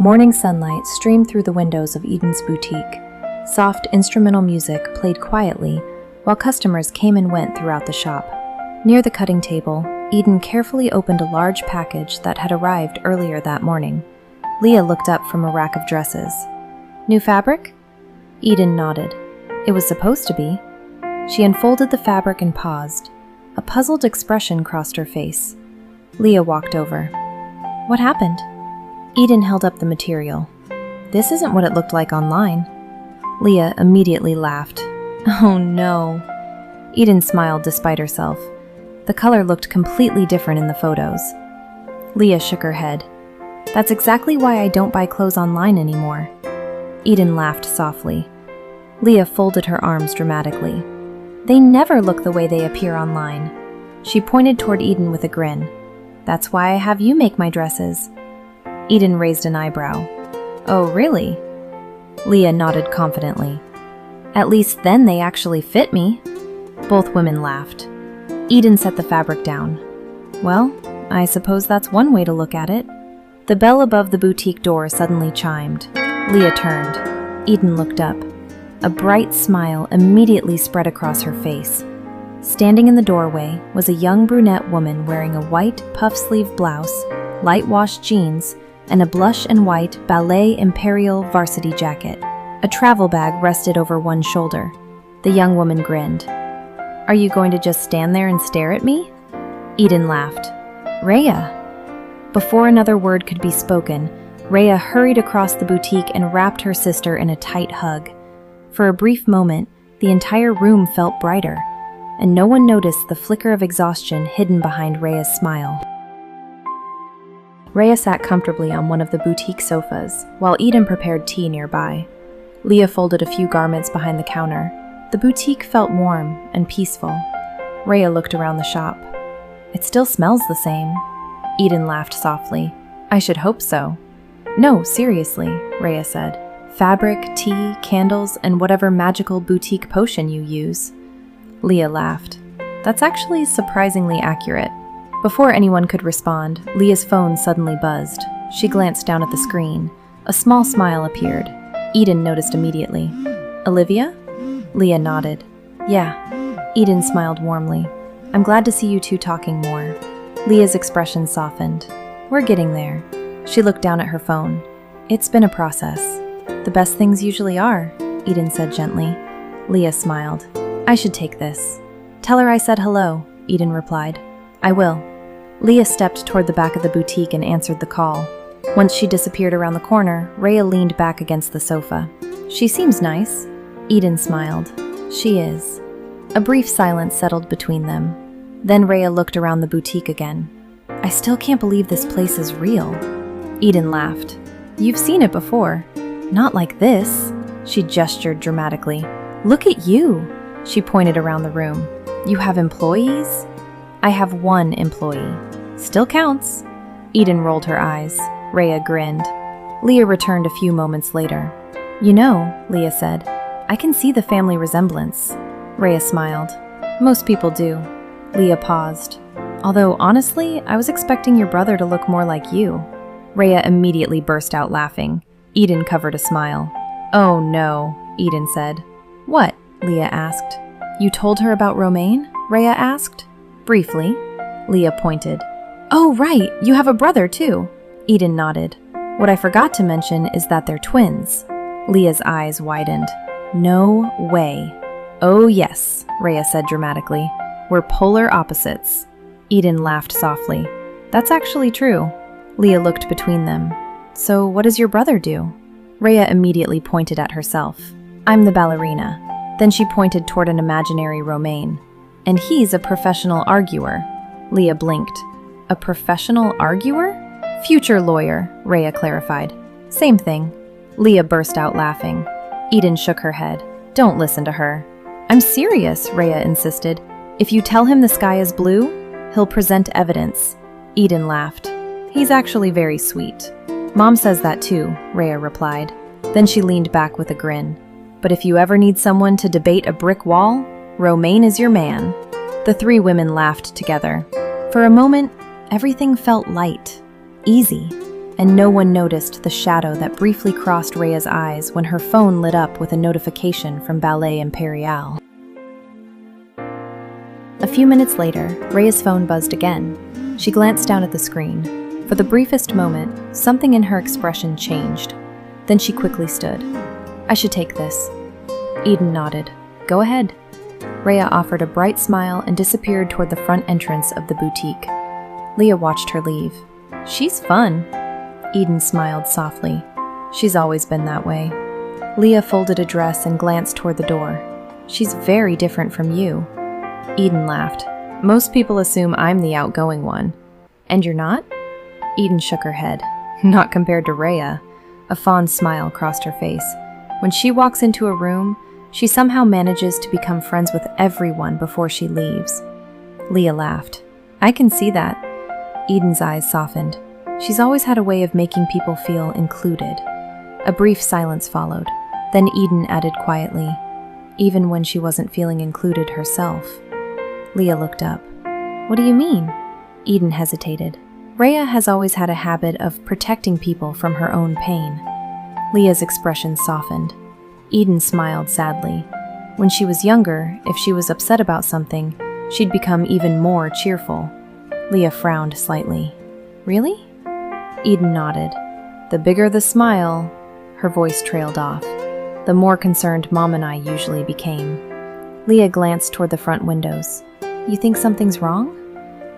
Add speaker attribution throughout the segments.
Speaker 1: Morning sunlight streamed through the windows of Eden's boutique. Soft instrumental music played quietly while customers came and went throughout the shop. Near the cutting table, Eden carefully opened a large package that had arrived earlier that morning. Leah looked up from a rack of dresses. "New fabric?" Eden nodded. "It was supposed to be." She unfolded the fabric and paused. A puzzled expression crossed her face. Leah walked over. "What happened?" Eden held up the material. "This isn't what it looked like online." Leah immediately laughed. "Oh no." Eden smiled despite herself. The color looked completely different in the photos. Leah shook her head. "That's exactly why I don't buy clothes online anymore." Eden laughed softly. Leah folded her arms dramatically. "They never look the way they appear online." She pointed toward Eden with a grin. "That's why I have you make my dresses." Eden raised an eyebrow. "Oh, really?" Leah nodded confidently. "At least then they actually fit me." Both women laughed. Eden set the fabric down. "Well, I suppose that's one way to look at it." The bell above the boutique door suddenly chimed. Leah turned. Eden looked up. A bright smile immediately spread across her face. Standing in the doorway was a young brunette woman wearing a white puff-sleeve blouse, light-washed jeans, and a blush and white Ballet Impérial varsity jacket. A travel bag rested over one shoulder. The young woman grinned. "Are you going to just stand there and stare at me?" Eden laughed. "Reya." Before another word could be spoken, Reya hurried across the boutique and wrapped her sister in a tight hug. For a brief moment, the entire room felt brighter, and no one noticed the flicker of exhaustion hidden behind Reya's smile. Reya sat comfortably on one of the boutique sofas, while Eden prepared tea nearby. Leah folded a few garments behind the counter. The boutique felt warm and peaceful. Reya looked around the shop. "It still smells the same." Eden laughed softly. "I should hope so." "No, seriously," Reya said. "Fabric, tea, candles, and whatever magical boutique potion you use." Leah laughed. "That's actually surprisingly accurate." Before anyone could respond, Leah's phone suddenly buzzed. She glanced down at the screen. A small smile appeared. Eden noticed immediately. "Olivia?" Leah nodded. "Yeah." Eden smiled warmly. "I'm glad to see you two talking more." Leah's expression softened. "We're getting there." She looked down at her phone. "It's been a process." "The best things usually are," Eden said gently. Leah smiled. "I should take this." "Tell her I said hello," Eden replied. "I will." Leah stepped toward the back of the boutique and answered the call. Once she disappeared around the corner, Reya leaned back against the sofa. "She seems nice." Eden smiled. "She is." A brief silence settled between them. Then Reya looked around the boutique again. "I still can't believe this place is real." Eden laughed. "You've seen it before." "Not like this." She gestured dramatically. "Look at you." She pointed around the room. "You have employees?" "I have one employee." "Still counts." Eden rolled her eyes. Reya grinned. Leah returned a few moments later. "You know," Leah said, "I can see the family resemblance." Reya smiled. "Most people do." Leah paused. "Although, honestly, I was expecting your brother to look more like you." Reya immediately burst out laughing. Eden covered a smile. "Oh no," Eden said. "What?" Leah asked. "You told her about Romain?" Reya asked. "Briefly." Leah pointed. "Oh, right, you have a brother too." Eden nodded. "What I forgot to mention is that they're twins." Leah's eyes widened. "No way." "Oh yes," Reya said dramatically. "We're polar opposites." Eden laughed softly. "That's actually true." Leah looked between them. "So what does your brother do?" Reya immediately pointed at herself. "I'm the ballerina." Then she pointed toward an imaginary Romain. "And he's a professional arguer." Leah blinked. "A professional arguer?" "Future lawyer," Reya clarified. "Same thing." Leah burst out laughing. Eden shook her head. "Don't listen to her." "I'm serious," Reya insisted. "If you tell him the sky is blue, he'll present evidence." Eden laughed. "He's actually very sweet." "Mom says that too," Reya replied. Then she leaned back with a grin. "But if you ever need someone to debate a brick wall, Romain is your man." The three women laughed together. For a moment, everything felt light, easy. and no one noticed the shadow that briefly crossed Reya's eyes when her phone lit up with a notification from Ballet Impérial. A few minutes later, Reya's phone buzzed again. She glanced down at the screen. For the briefest moment, something in her expression changed. Then she quickly stood. "I should take this." Eden nodded. "Go ahead." Reya offered a bright smile and disappeared toward the front entrance of the boutique. Leah watched her leave. "She's fun." Eden smiled softly. "She's always been that way." Leah folded a dress and glanced toward the door. "She's very different from you." Eden laughed. "Most people assume I'm the outgoing one." "And you're not?" Eden shook her head. "Not compared to Reya." A fond smile crossed her face. "When she walks into a room, she somehow manages to become friends with everyone before she leaves." Leah laughed. "I can see that." Eden's eyes softened. "She's always had a way of making people feel included." A brief silence followed. Then Eden added quietly, "Even when she wasn't feeling included herself." Leah looked up. "What do you mean?" Eden hesitated. "Reya has always had a habit of protecting people from her own pain." Leah's expression softened. Eden smiled sadly. When she was younger, if she was upset about something, she'd become even more cheerful. Leah frowned slightly. "Really?" Eden nodded. "The bigger the smile," her voice trailed off, "the more concerned Mom and I usually became." Leah glanced toward the front windows. "You think something's wrong?"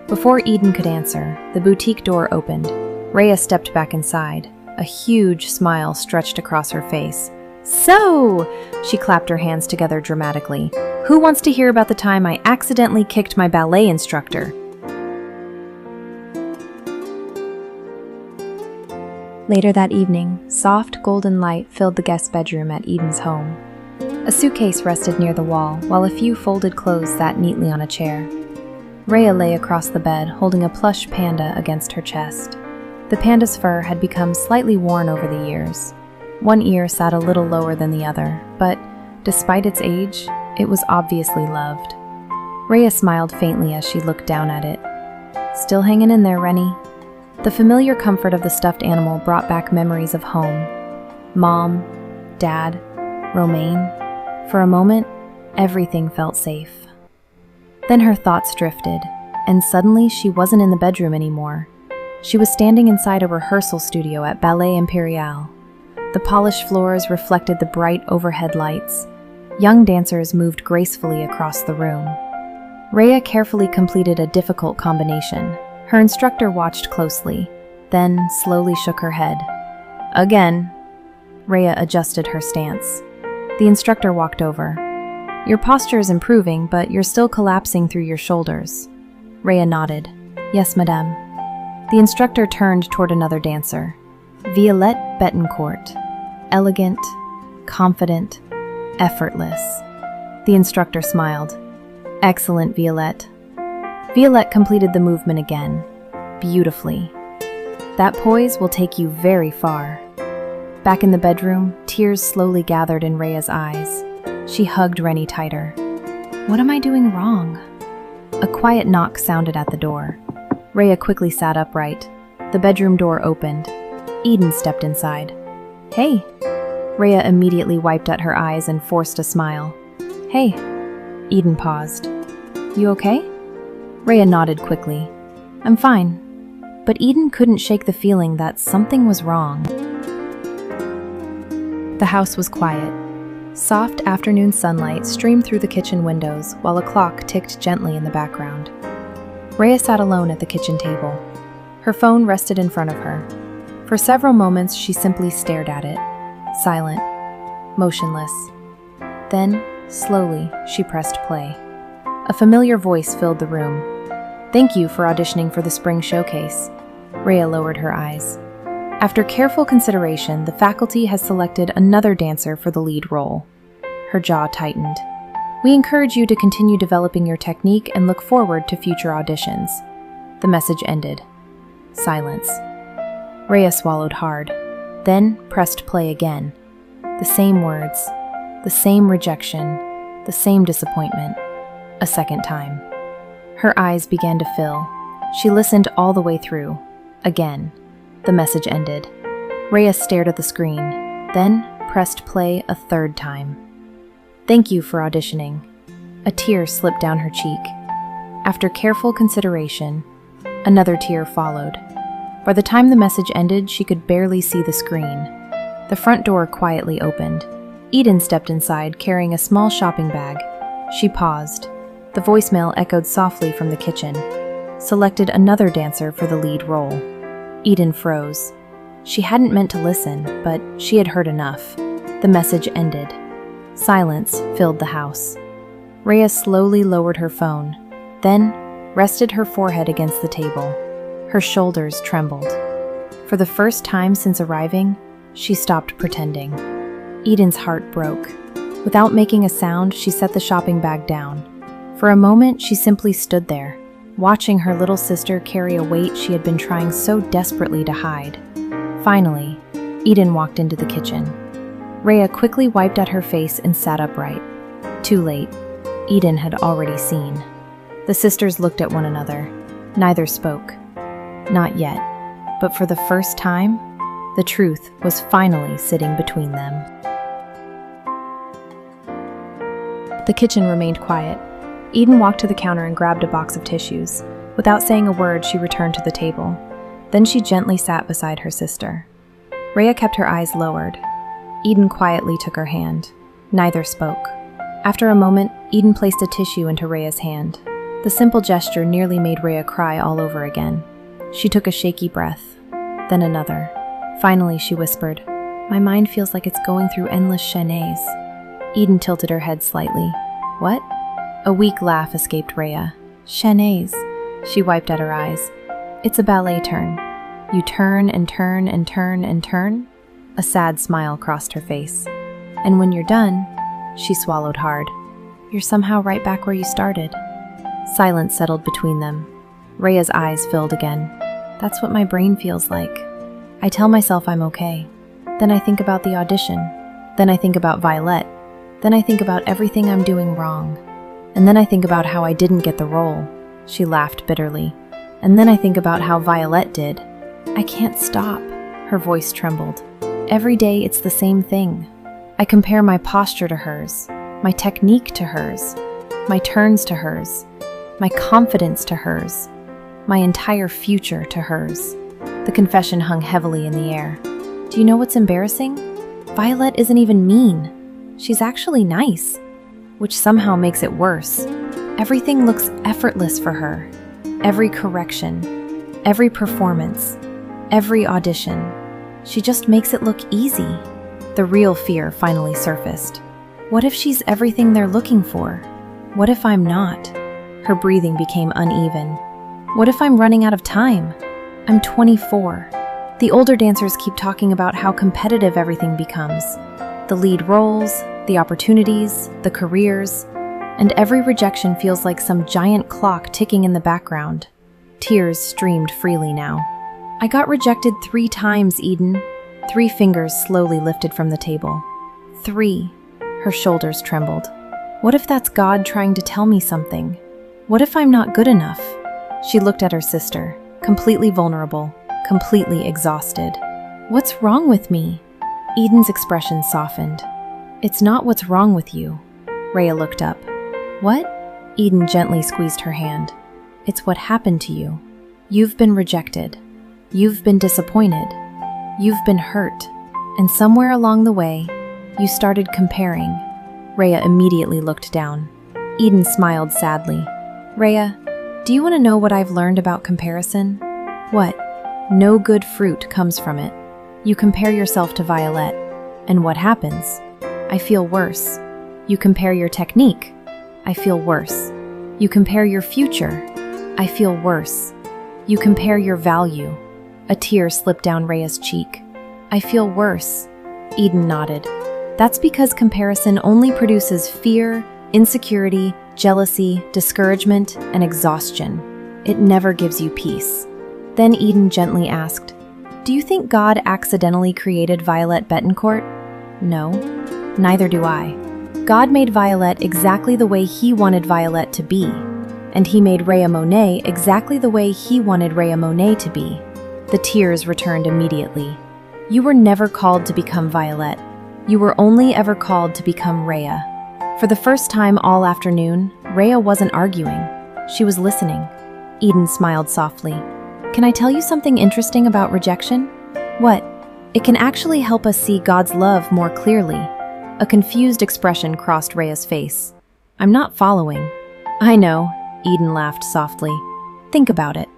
Speaker 1: Before Eden could answer, the boutique door opened. Reya stepped back inside. A huge smile stretched across her face. "So!" She clapped her hands together dramatically. "Who wants to hear about the time I accidentally kicked my ballet instructor?" Later that evening, soft golden light filled the guest bedroom at Eden's home. A suitcase rested near the wall, while a few folded clothes sat neatly on a chair. Reya lay across the bed, holding a plush panda against her chest. The panda's fur had become slightly worn over the years. One ear sat a little lower than the other, but, despite its age, it was obviously loved. Reya smiled faintly as she looked down at it. "Still hanging in there, Rennie." The familiar comfort of the stuffed animal brought back memories of home. Mom, Dad, Romaine. For a moment, everything felt safe. Then her thoughts drifted, and suddenly she wasn't in the bedroom anymore. She was standing inside a rehearsal studio at Ballet Impérial. The polished floors reflected the bright overhead lights. Young dancers moved gracefully across the room. Reya carefully completed a difficult combination. Her instructor watched closely, then slowly shook her head. "Again." Reya adjusted her stance. The instructor walked over. "Your posture is improving, but you're still collapsing through your shoulders." Reya nodded. "Yes, madame." The instructor turned toward another dancer. Violette Betancourt. Elegant, confident, effortless. The instructor smiled. "Excellent, Violette." Violette completed the movement again, beautifully. "That poise will take you very far." Back in the bedroom, tears slowly gathered in Reya's eyes. She hugged Rennie tighter. "What am I doing wrong?" A quiet knock sounded at the door. Reya quickly sat upright. The bedroom door opened. Eden stepped inside. "Hey." Reya immediately wiped at her eyes and forced a smile. "Hey." Eden paused. "You okay?" Reya nodded quickly. "I'm fine." But Eden couldn't shake the feeling that something was wrong. The house was quiet. Soft afternoon sunlight streamed through the kitchen windows while a clock ticked gently in the background. Reya sat alone at the kitchen table. Her phone rested in front of her. For several moments, she simply stared at it, silent, motionless. Then, slowly, she pressed play. A familiar voice filled the room. "Thank you for auditioning for the spring showcase." Reya lowered her eyes. "After careful consideration, the faculty has selected another dancer for the lead role." Her jaw tightened. "We encourage you to continue developing your technique and look forward to future auditions." The message ended. Silence. Reya swallowed hard, then pressed play again. The same words, the same rejection, the same disappointment. A second time. Her eyes began to fill. She listened all the way through. Again. The message ended. Reya stared at the screen, then pressed play a third time. "Thank you for auditioning." A tear slipped down her cheek. After careful consideration, another tear followed. By the time the message ended, she could barely see the screen. The front door quietly opened. Eden stepped inside, carrying a small shopping bag. She paused. The voicemail echoed softly from the kitchen. Selected another dancer for the lead role. Eden froze. She hadn't meant to listen, but she had heard enough. The message ended. Silence filled the house. Reya slowly lowered her phone, then rested her forehead against the table. Her shoulders trembled. For the first time since arriving, she stopped pretending. Eden's heart broke. Without making a sound, she set the shopping bag down. For a moment, she simply stood there, watching her little sister carry a weight she had been trying so desperately to hide. Finally, Eden walked into the kitchen. Reya quickly wiped at her face and sat upright. Too late. Eden had already seen. The sisters looked at one another. Neither spoke. Not yet, but for the first time, the truth was finally sitting between them. The kitchen remained quiet. Eden walked to the counter and grabbed a box of tissues. Without saying a word, she returned to the table. Then she gently sat beside her sister. Reya kept her eyes lowered. Eden quietly took her hand. Neither spoke. After a moment, Eden placed a tissue into Reya's hand. The simple gesture nearly made Reya cry all over again. She took a shaky breath, then another. Finally, she whispered, "My mind feels like it's going through endless chaînés." Eden tilted her head slightly. "What?" A weak laugh escaped Reya. "Chaînés." She wiped at her eyes. "It's a ballet turn. You turn and turn and turn and turn." A sad smile crossed her face. "And when you're done," she swallowed hard, "you're somehow right back where you started." Silence settled between them. Reya's eyes filled again. "That's what my brain feels like. I tell myself I'm okay. Then I think about the audition. Then I think about Violet. Then I think about everything I'm doing wrong. And then I think about how I didn't get the role." She laughed bitterly. "And then I think about how Violet did. I can't stop." Her voice trembled. "Every day it's the same thing. I compare my posture to hers, my technique to hers, my turns to hers, my confidence to hers, my entire future to hers." The confession hung heavily in the air. "Do you know what's embarrassing? Violet isn't even mean. She's actually nice, which somehow makes it worse. Everything looks effortless for her. Every correction, every performance, every audition. She just makes it look easy." The real fear finally surfaced. What if she's everything they're looking for? What if I'm not? Her breathing became uneven. What if I'm running out of time? I'm 24. The older dancers keep talking about how competitive everything becomes. The lead roles, the opportunities, the careers, and every rejection feels like some giant clock ticking in the background. Tears streamed freely now. "I got rejected 3 times, Eden." 3 fingers slowly lifted from the table. 3. Her shoulders trembled. What if that's God trying to tell me something? What if I'm not good enough? She looked at her sister, completely vulnerable, completely exhausted. "What's wrong with me?" Eden's expression softened. "It's not what's wrong with you." Reya looked up. "What?" Eden gently squeezed her hand. "It's what happened to you. You've been rejected. You've been disappointed. You've been hurt. And somewhere along the way, you started comparing." Reya immediately looked down. Eden smiled sadly. "Reya, do you want to know what I've learned about comparison?" "What?" "No good fruit comes from it. You compare yourself to Violet, and what happens? I feel worse. You compare your technique. I feel worse. You compare your future. I feel worse. You compare your value." A tear slipped down Reya's cheek. "I feel worse." Eden nodded. "That's because comparison only produces fear, insecurity, jealousy, discouragement, and exhaustion. It never gives you peace." Then Eden gently asked, "Do you think God accidentally created Violet Betancourt?" "No, neither do I. God made Violet exactly the way He wanted Violet to be, and He made Reya Monet exactly the way He wanted Reya Monet to be. The tears returned immediately. You were never called to become Violet. You were only ever called to become Reya. For the first time all afternoon, Reya wasn't arguing. She was listening. Eden smiled softly. Can I tell you something interesting about rejection? What? It can actually help us see God's love more clearly. A confused expression crossed Reya's face. I'm not following. I know, Eden laughed softly. Think about it.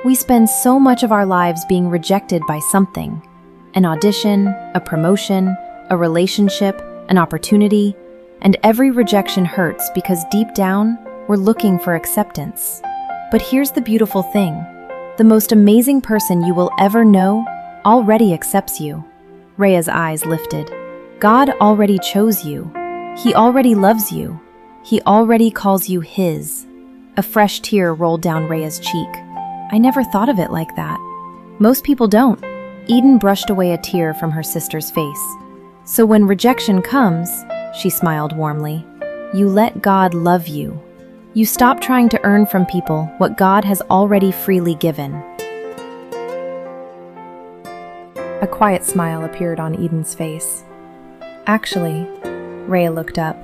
Speaker 1: We spend so much of our lives being rejected by something. An audition, a promotion, a relationship, an opportunity, and every rejection hurts because deep down, we're looking for acceptance. But here's the beautiful thing. The most amazing person you will ever know already accepts you. Reya's eyes lifted. God already chose you. He already loves you. He already calls you his. A fresh tear rolled down Reya's cheek. I never thought of it like that. Most people don't. Eden brushed away a tear from her sister's face. So when rejection comes, she smiled warmly, you let God love you. You stop trying to earn from people what God has already freely given. A quiet smile appeared on Eden's face. Actually, Reya looked up.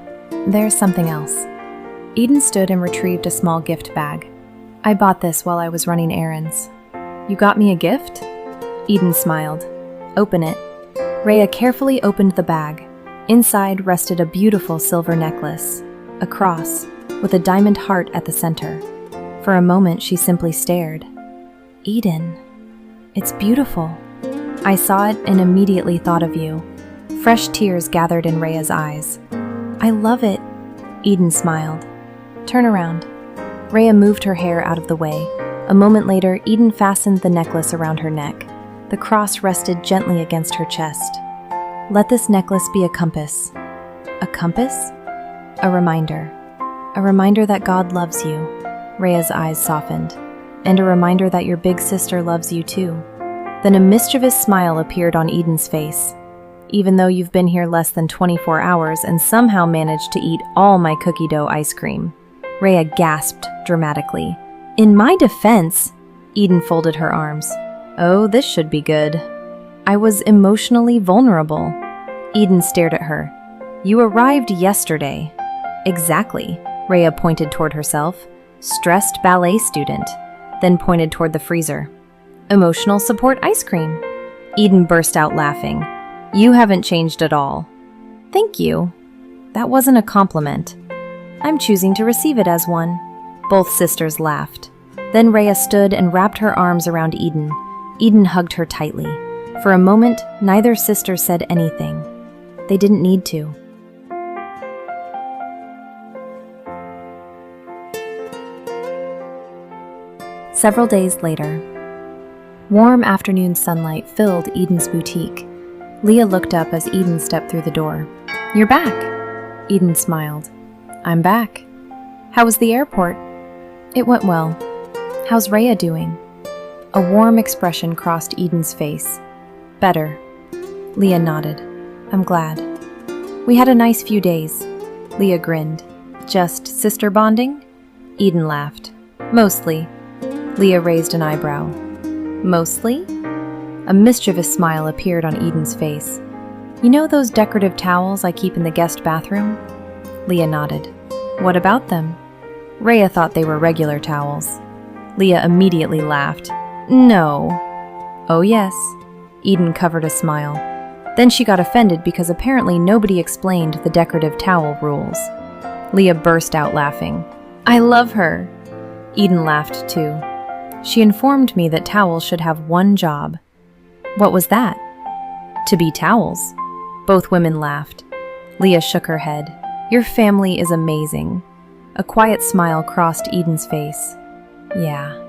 Speaker 1: There's something else. Eden stood and retrieved a small gift bag. I bought this while I was running errands. You got me a gift? Eden smiled. Open it. Reya carefully opened the bag. Inside rested a beautiful silver necklace, a cross, with a diamond heart at the center. For a moment, she simply stared. Eden, it's beautiful. I saw it and immediately thought of you. Fresh tears gathered in Reya's eyes. I love it. Eden smiled. Turn around. Reya moved her hair out of the way. A moment later, Eden fastened the necklace around her neck. The cross rested gently against her chest. Let this necklace be a compass. A compass? A reminder. A reminder that God loves you. Reya's eyes softened. And a reminder that your big sister loves you too. Then a mischievous smile appeared on Eden's face. Even though you've been here less than 24 hours and somehow managed to eat all my cookie dough ice cream. Reya gasped dramatically. In my defense, Eden folded her arms. Oh, this should be good. I was emotionally vulnerable. Eden stared at her. You arrived yesterday. Exactly. Reya pointed toward herself. Stressed ballet student. Then pointed toward the freezer. Emotional support ice cream. Eden burst out laughing. You haven't changed at all. Thank you. That wasn't a compliment. I'm choosing to receive it as one. Both sisters laughed. Then Reya stood and wrapped her arms around Eden. Eden hugged her tightly. For a moment, neither sister said anything. They didn't need to. Several days later, warm afternoon sunlight filled Eden's boutique. Leah looked up as Eden stepped through the door. You're back. Eden smiled. I'm back. How was the airport? It went well. How's Reya doing? A warm expression crossed Eden's face. Better. Leah nodded. I'm glad. We had a nice few days. Leah grinned. Just sister bonding? Eden laughed. Mostly. Leah raised an eyebrow. Mostly? A mischievous smile appeared on Eden's face. You know those decorative towels I keep in the guest bathroom? Leah nodded. What about them? Reya thought they were regular towels. Leah immediately laughed. No. Oh yes. Eden covered a smile. Then she got offended because apparently nobody explained the decorative towel rules. Leah burst out laughing. I love her. Eden laughed too. She informed me that towels should have one job. What was that? To be towels. Both women laughed. Leah shook her head. Your family is amazing. A quiet smile crossed Eden's face. Yeah.